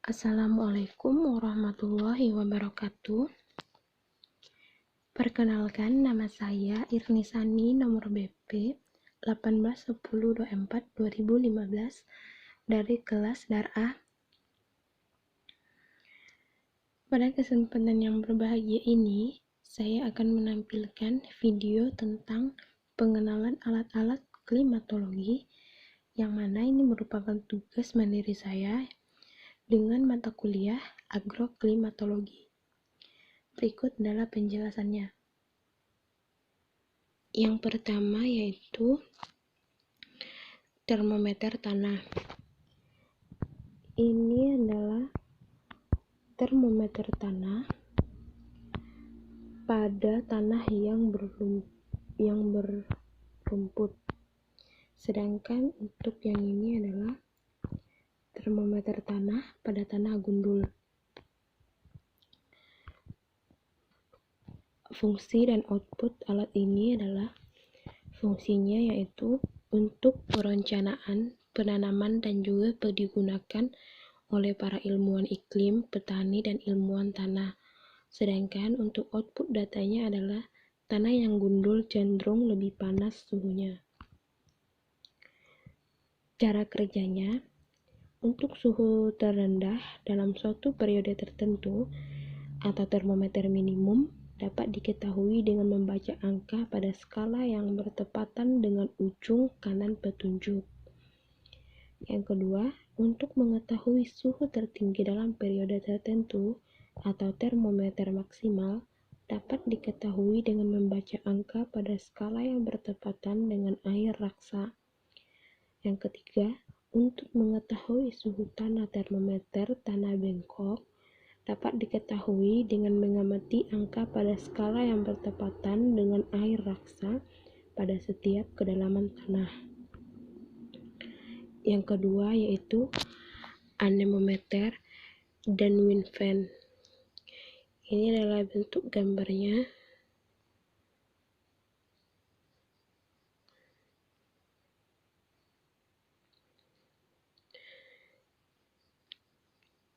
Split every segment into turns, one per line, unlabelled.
Assalamualaikum warahmatullahi wabarakatuh. Perkenalkan, nama saya Irnisani, nomor BP 181024/2015 dari kelas Darah. Pada kesempatan yang berbahagia ini, saya akan menampilkan video tentang pengenalan alat-alat klimatologi, yang mana ini merupakan tugas mandiri saya dengan mata kuliah agroklimatologi. Berikut adalah penjelasannya. Yang pertama yaitu termometer tanah. Ini adalah termometer tanah pada tanah yang berrumput. Sedangkan untuk yang ini adalah termometer tanah pada tanah gundul. Fungsi dan output alat ini adalah fungsinya yaitu untuk perencanaan, penanaman, dan juga digunakan oleh para ilmuwan iklim, petani, dan ilmuwan tanah. Sedangkan untuk output datanya adalah tanah yang gundul cenderung lebih panas suhunya. Cara kerjanya, untuk suhu terendah dalam suatu periode tertentu atau termometer minimum dapat diketahui dengan membaca angka pada skala yang bertepatan dengan ujung kanan petunjuk. Yang kedua, untuk mengetahui suhu tertinggi dalam periode tertentu atau termometer maksimal dapat diketahui dengan membaca angka pada skala yang bertepatan dengan air raksa. Yang ketiga, untuk mengetahui suhu tanah termometer tanah bengkok dapat diketahui dengan mengamati angka pada skala yang bertepatan dengan air raksa pada setiap kedalaman tanah. Yang kedua yaitu anemometer dan wind fan. Ini adalah bentuk gambarnya.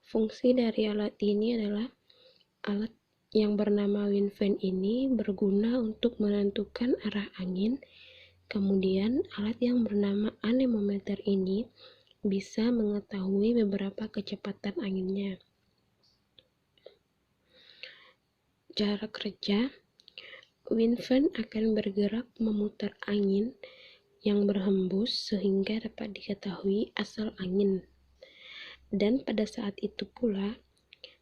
Fungsi dari alat ini adalah alat yang bernama wind fan ini berguna untuk menentukan arah angin. Kemudian alat yang bernama anemometer ini bisa mengetahui beberapa kecepatan anginnya. Cara kerja, wind fan akan bergerak memutar angin yang berhembus sehingga dapat diketahui asal angin. Dan pada saat itu pula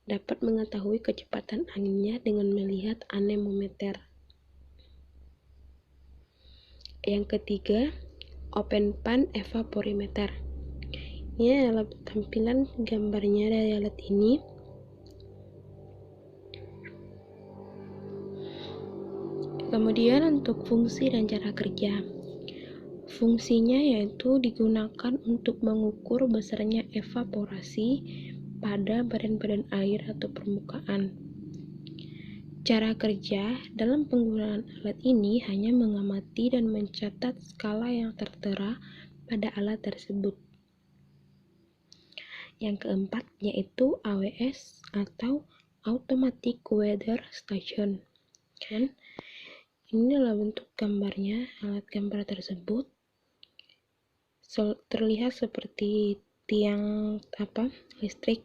dapat mengetahui kecepatan anginnya dengan melihat anemometer. Yang ketiga, open pan evaporimeter. Ini adalah tampilan gambarnya dari alat ini. Kemudian untuk fungsi dan cara kerja. Fungsinya yaitu digunakan untuk mengukur besarnya evaporasi pada badan-badan air atau permukaan. Cara kerja dalam penggunaan alat ini hanya mengamati dan mencatat skala yang tertera pada alat tersebut. Yang keempat yaitu AWS atau Automatic Weather Station. Dan ini adalah bentuk gambarnya. Alat gambar tersebut terlihat seperti tiang listrik.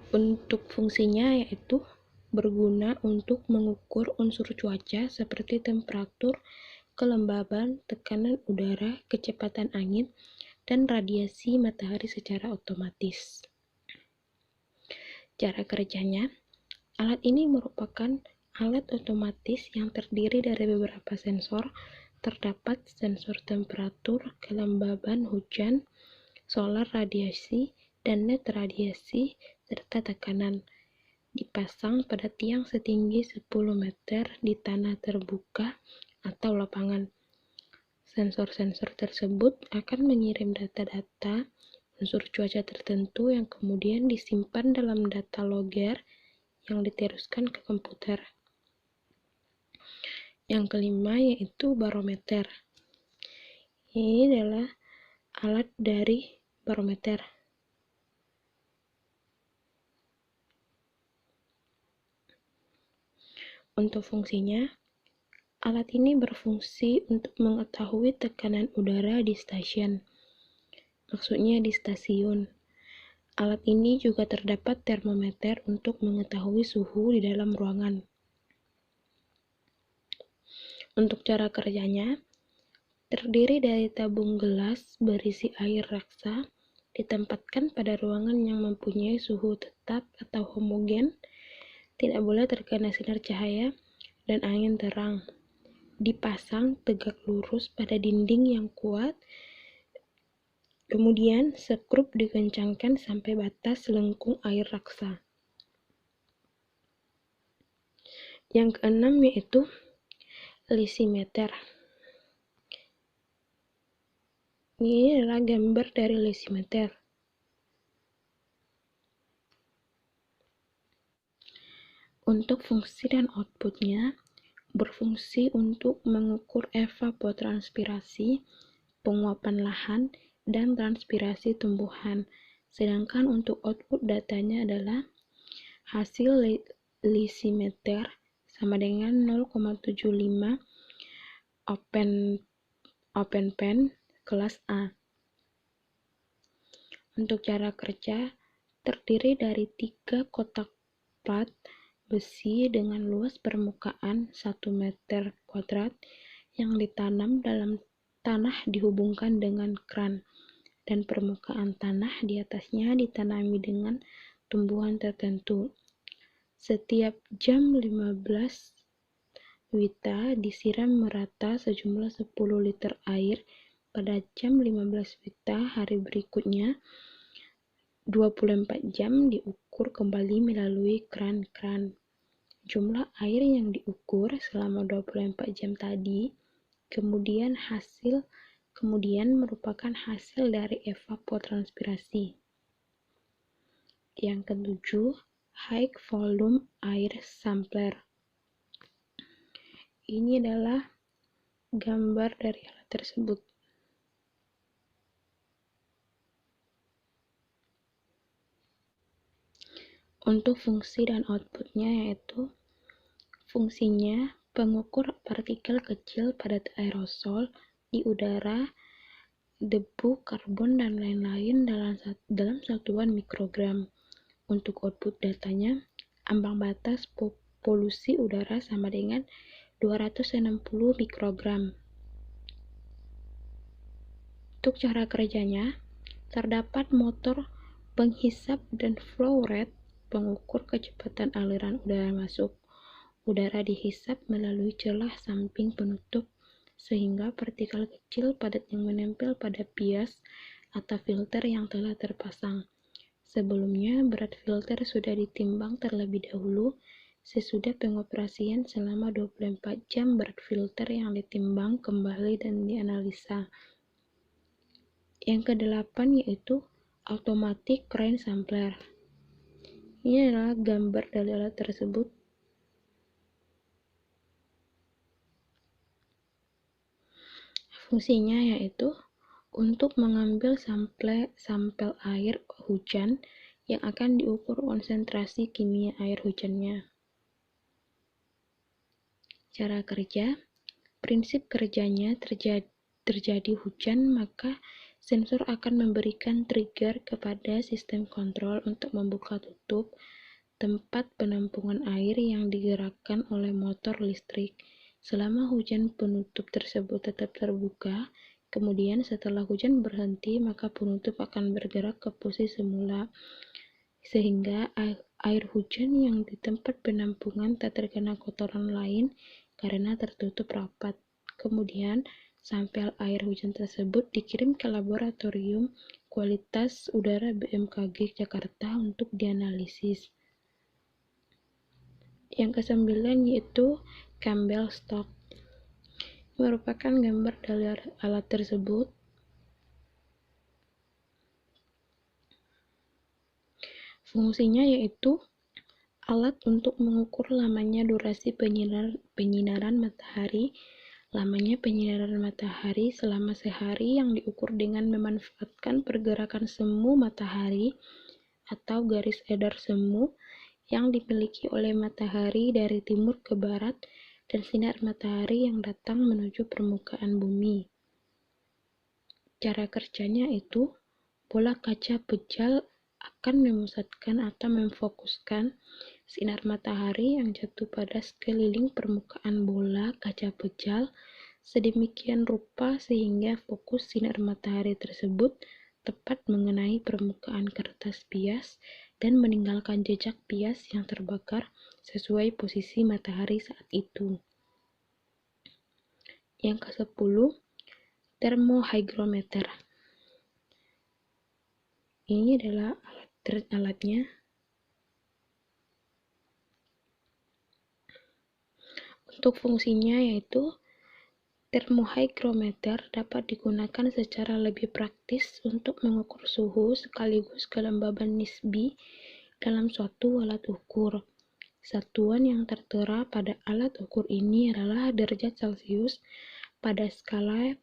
Untuk fungsinya yaitu berguna untuk mengukur unsur cuaca seperti temperatur, kelembaban, tekanan udara, kecepatan angin, dan radiasi matahari secara otomatis. Cara kerjanya, alat ini merupakan alat otomatis yang terdiri dari beberapa sensor. Terdapat sensor temperatur, kelembaban hujan, solar radiasi, dan net radiasi, serta tekanan. Dipasang pada tiang setinggi 10 meter di tanah terbuka atau lapangan. Sensor-sensor tersebut akan mengirim data-data unsur cuaca tertentu yang kemudian disimpan dalam data logger yang diteruskan ke komputer. Yang kelima yaitu barometer. Ini adalah alat dari barometer. Untuk fungsinya, alat ini berfungsi untuk mengetahui tekanan udara di stasiun. Maksudnya di stasiun. Alat ini juga terdapat termometer untuk mengetahui suhu di dalam ruangan. Untuk cara kerjanya, terdiri dari tabung gelas berisi air raksa, ditempatkan pada ruangan yang mempunyai suhu tetap atau homogen, tidak boleh terkena sinar cahaya, dan angin terang. Dipasang tegak lurus pada dinding yang kuat, kemudian skrup dikencangkan sampai batas lengkung air raksa. Yang keenam yaitu lysimeter. Ini adalah gambar dari lysimeter. Untuk fungsi dan outputnya, berfungsi untuk mengukur evapotranspirasi, penguapan lahan, dan transpirasi tumbuhan. Sedangkan untuk output datanya adalah hasil lysimeter sama dengan 0,75 open pen kelas A. Untuk cara kerja, terdiri dari 3 kotak plat besi dengan luas permukaan 1 meter kuadrat yang ditanam dalam tanah dihubungkan dengan kran, dan permukaan tanah di atasnya ditanami dengan tumbuhan tertentu. Setiap jam 15 wita disiram merata sejumlah 10 liter air. Pada jam 15 wita hari berikutnya, 24 jam diukur kembali melalui kran-kran. Jumlah air yang diukur selama 24 jam tadi kemudian merupakan hasil dari evapotranspirasi. Yang ketujuh, high volume air sampler. Ini adalah gambar dari alat tersebut. Untuk fungsi dan outputnya yaitu fungsinya pengukur partikel kecil padat aerosol di udara, debu, karbon, dan lain-lain dalam satuan mikrogram. Untuk output datanya, ambang batas polusi udara sama dengan 260 mikrogram. Untuk cara kerjanya, terdapat motor penghisap dan flow rate pengukur kecepatan aliran udara masuk. Udara dihisap melalui celah samping penutup sehingga partikel kecil padat yang menempel pada bias atau filter yang telah terpasang. Sebelumnya, berat filter sudah ditimbang terlebih dahulu. Sesudah pengoperasian selama 24 jam, berat filter yang ditimbang kembali dan dianalisa. Yang kedelapan yaitu automatic rain sampler. Ini adalah gambar dari alat tersebut. Fungsinya yaitu untuk mengambil sampel air hujan yang akan diukur konsentrasi kimia air hujannya. Cara kerja, prinsip kerjanya terjadi hujan, maka sensor akan memberikan trigger kepada sistem kontrol untuk membuka tutup tempat penampungan air yang digerakkan oleh motor listrik. Selama hujan, penutup tersebut tetap terbuka. Kemudian setelah hujan berhenti, maka penutup akan bergerak ke posisi semula, sehingga air hujan yang di tempat penampungan tak terkena kotoran lain karena tertutup rapat. Kemudian sampel air hujan tersebut dikirim ke laboratorium kualitas udara BMKG Jakarta untuk dianalisis. Yang kesembilan yaitu Campbell Stock. Merupakan gambar dari alat tersebut. Fungsinya yaitu alat untuk mengukur lamanya durasi penyinaran matahari. Lamanya penyinaran matahari selama sehari yang diukur dengan memanfaatkan pergerakan semu matahari atau garis edar semu yang dimiliki oleh matahari dari timur ke barat dan sinar matahari yang datang menuju permukaan bumi. Cara kerjanya itu, bola kaca pejal akan memusatkan atau memfokuskan sinar matahari yang jatuh pada sekeliling permukaan bola kaca pejal sedemikian rupa sehingga fokus sinar matahari tersebut tepat mengenai permukaan kertas bias dan meninggalkan jejak bias yang terbakar sesuai posisi matahari saat itu. Yang ke-10, termohygrometer. Ini adalah alatnya. Untuk fungsinya yaitu termohygrometer dapat digunakan secara lebih praktis untuk mengukur suhu sekaligus kelembaban nisbi dalam suatu alat ukur. Satuan yang tertera pada alat ukur ini adalah derajat Celcius pada skala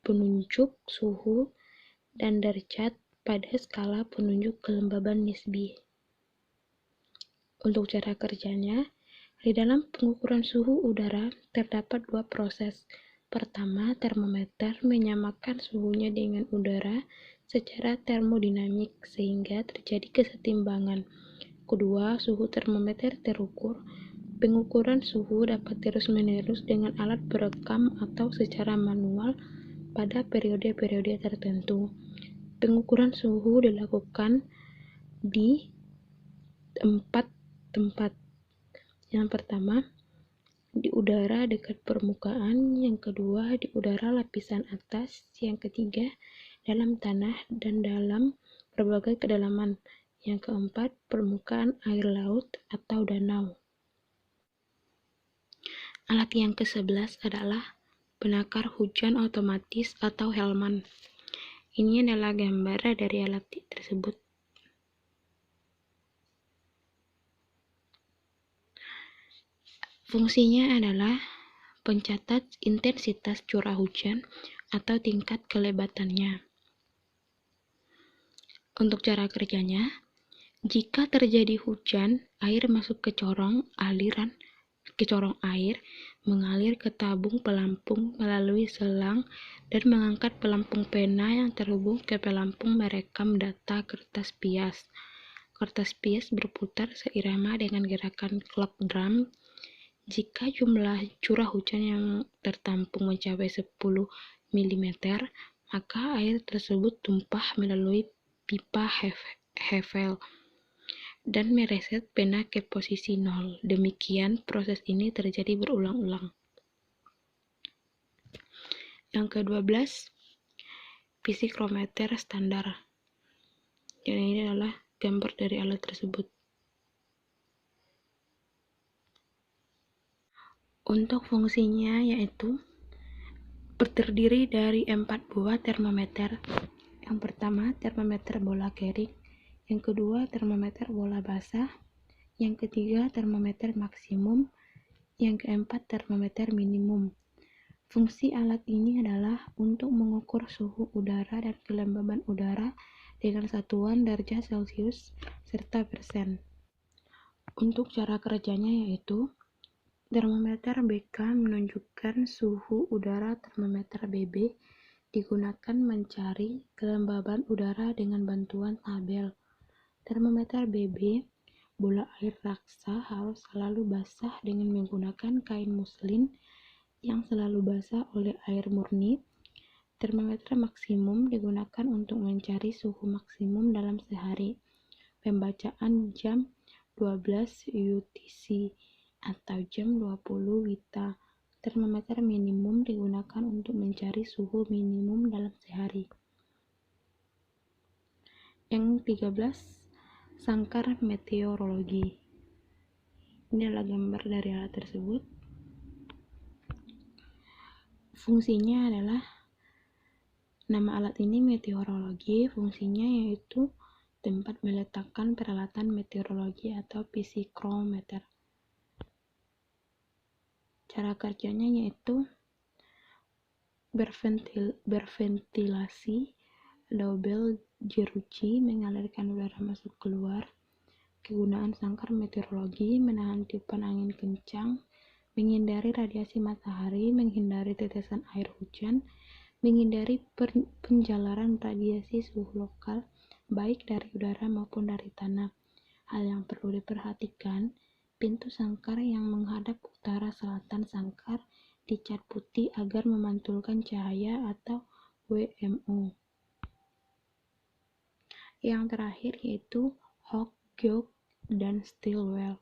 penunjuk suhu dan derajat pada skala penunjuk kelembaban nisbi. Untuk cara kerjanya, di dalam pengukuran suhu udara terdapat dua proses. Pertama, termometer menyamakan suhunya dengan udara secara termodinamik sehingga terjadi kesetimbangan. Kedua, suhu termometer terukur. Pengukuran suhu dapat terus-menerus dengan alat perekam atau secara manual pada periode-periode tertentu. Pengukuran suhu dilakukan di 4 tempat. Yang pertama, di udara dekat permukaan, yang kedua di udara lapisan atas, yang ketiga dalam tanah dan dalam berbagai kedalaman, yang keempat permukaan air laut atau danau. Alat yang ke-11 adalah penakar hujan otomatis atau Hellman. Ini adalah gambar dari alat tersebut. Fungsinya adalah pencatat intensitas curah hujan atau tingkat kelebatannya. Untuk cara kerjanya, jika terjadi hujan, air masuk ke corong air, mengalir ke tabung pelampung melalui selang dan mengangkat pelampung pena yang terhubung ke pelampung merekam data kertas bias. Kertas bias berputar seirama dengan gerakan clock drum. Jika jumlah curah hujan yang tertampung mencapai 10 mm, maka air tersebut tumpah melalui pipa Hefel dan mereset pena ke posisi 0. Demikian proses ini terjadi berulang-ulang. Yang ke-12, psikrometer standar. Dan ini adalah gambar dari alat tersebut. Untuk fungsinya yaitu terdiri dari 4 buah termometer. Yang pertama, termometer bola kering. Yang kedua, termometer bola basah. Yang ketiga, termometer maksimum. Yang keempat, termometer minimum. Fungsi alat ini adalah untuk mengukur suhu udara dan kelembaban udara dengan satuan derajat Celcius serta persen. Untuk cara kerjanya yaitu termometer BK menunjukkan suhu udara, termometer BB digunakan mencari kelembaban udara dengan bantuan tabel. Termometer BB, bola air raksa harus selalu basah dengan menggunakan kain muslin yang selalu basah oleh air murni. Termometer maksimum digunakan untuk mencari suhu maksimum dalam sehari. Pembacaan jam 12 UTC atau jam 20 WITA. Termometer minimum digunakan untuk mencari suhu minimum dalam sehari. Yang 13, sangkar meteorologi. Ini adalah gambar dari alat tersebut. Fungsinya adalah, nama alat ini meteorologi, fungsinya yaitu tempat meletakkan peralatan meteorologi atau psikrometer. Cara kerjanya yaitu berventilasi, double jeruji mengalirkan udara masuk keluar, kegunaan sangkar meteorologi, menahan tiupan angin kencang, menghindari radiasi matahari, menghindari tetesan air hujan, menghindari penjalaran radiasi suhu lokal, baik dari udara maupun dari tanah. Hal yang perlu diperhatikan, pintu sangkar yang menghadap utara selatan sangkar dicat putih agar memantulkan cahaya atau WMO. Yang terakhir yaitu Hawk, Geog, dan Stilwell.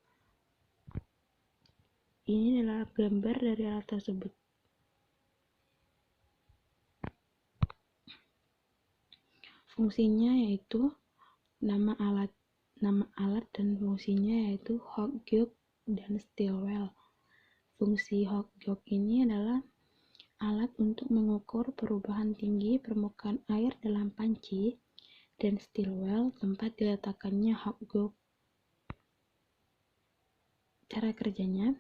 Ini adalah gambar dari alat tersebut. Fungsinya yaitu nama alat dan fungsinya yaitu Hawk, Geog, dan Stilwell. Fungsi Hawk, Geog ini adalah alat untuk mengukur perubahan tinggi permukaan air dalam panci, dan Stilwell tempat diletakkannya Hawk, Geog. Cara kerjanya,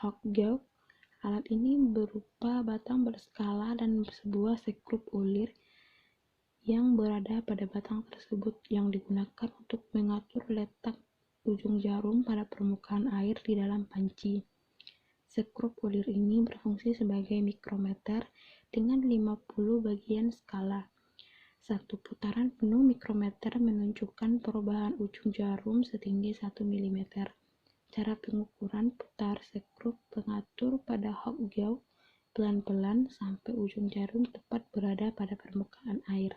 Hawk, Geog, alat ini berupa batang berskala dan sebuah sekrup ulir yang berada pada batang tersebut yang digunakan untuk mengatur letak ujung jarum pada permukaan air di dalam panci. Sekrup ulir ini berfungsi sebagai mikrometer dengan 50 bagian skala. Satu putaran penuh mikrometer menunjukkan perubahan ujung jarum setinggi 1 mm. Cara pengukuran putar sekrup pengatur pada Hawk, Geog pelan-pelan sampai ujung jarum tepat berada pada permukaan air.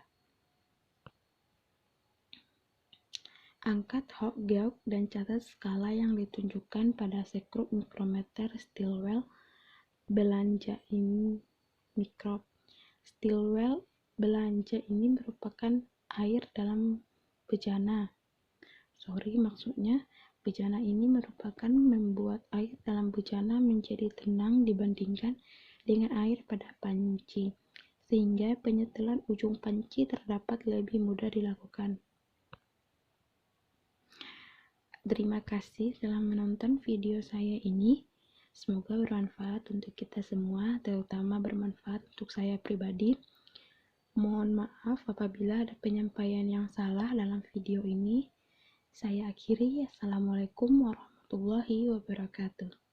Angkat Hawk, Geog dan catat skala yang ditunjukkan pada sekrup mikrometer Stilwell belanja ini mikrob. Stilwell belanja ini merupakan air dalam bejana. Maksudnya bejana ini merupakan membuat air dalam bejana menjadi tenang dibandingkan dengan air pada panci, sehingga penyetelan ujung panci terdapat lebih mudah dilakukan. Terima kasih telah menonton video saya ini. Semoga bermanfaat untuk kita semua, terutama bermanfaat untuk saya pribadi. Mohon maaf apabila ada penyampaian yang salah dalam video ini. Saya akhiri. Assalamualaikum warahmatullahi wabarakatuh.